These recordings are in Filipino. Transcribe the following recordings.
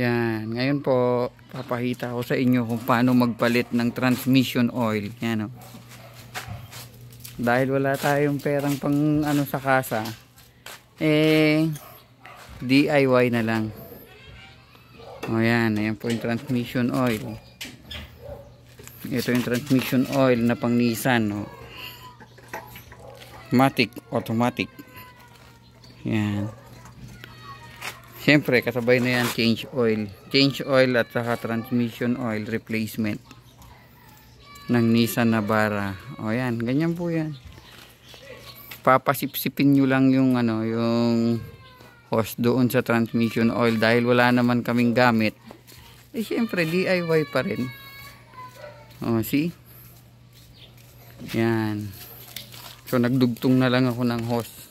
Yan, ngayon po papakita ko sa inyo kung paano magpalit ng transmission oil. Yan o. Dahil wala tayong perang pang ano sa kasa, DIY na lang. O yan, ayan po yung transmission oil. Ito yung transmission oil na pang Nissan, no? Automatic. Yan. Siyempre, kasabay na yan change oil at saka transmission oil replacement ng Nissan Navara. O yan, ganyan po yan. Papasipsipin nyo lang yung ano, yung hose doon sa transmission oil dahil wala naman kaming gamit. Siyempre, DIY pa rin. O, see? Yan. So, nagdugtong na lang ako ng hose.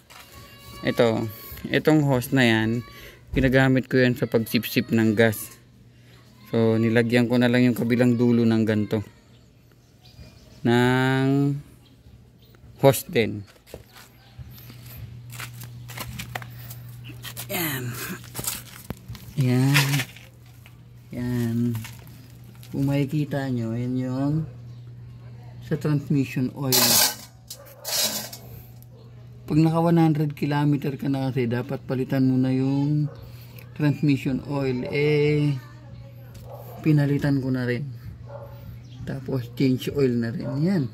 Itong hose na yan, ginagamit ko yan sa pagsipsip ng gas. So nilagyan ko na lang yung kabilang dulo ng ganto ng hose din. Yan. Kung makikita nyo, yan yung sa transmission oil. Pag naka 100 km ka na kasi, dapat palitan mo na yung transmission oil. Pinalitan ko na rin. Tapos change oil na rin. Yan.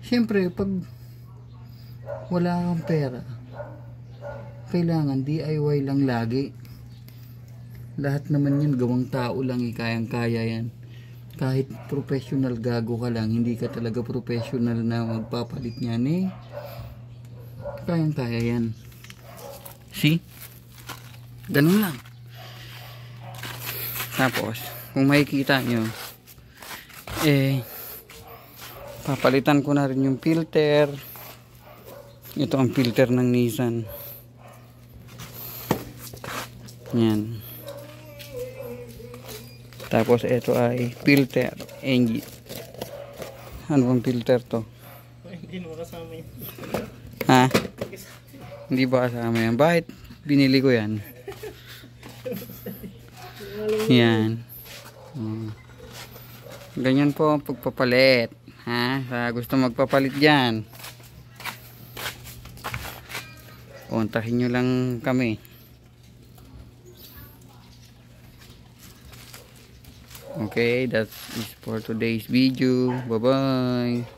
Siyempre, pag wala kang pera, kailangan DIY lang lagi. Lahat naman yan, gawang tao lang, kayang-kaya yan. Kahit professional gago ka lang, hindi ka talaga professional na magpapalit niyan kayang-kaya yan. See? Ganun lang. Tapos, kung makikita nyo, papalitan ko na rin yung filter. Ito ang filter ng Nissan. Yan. Tapos, ito ay filter engine. Ano bang filter to? Hindi mo kasama yun. Ha? Hindi ba kasama yan? Bakit binili ko yan? Yan. Ganyan po ang pagpapalit. Ha? Sa gusto magpapalit dyan, kontakin nyo lang kami. Okay, that's it for today's video. Bye bye.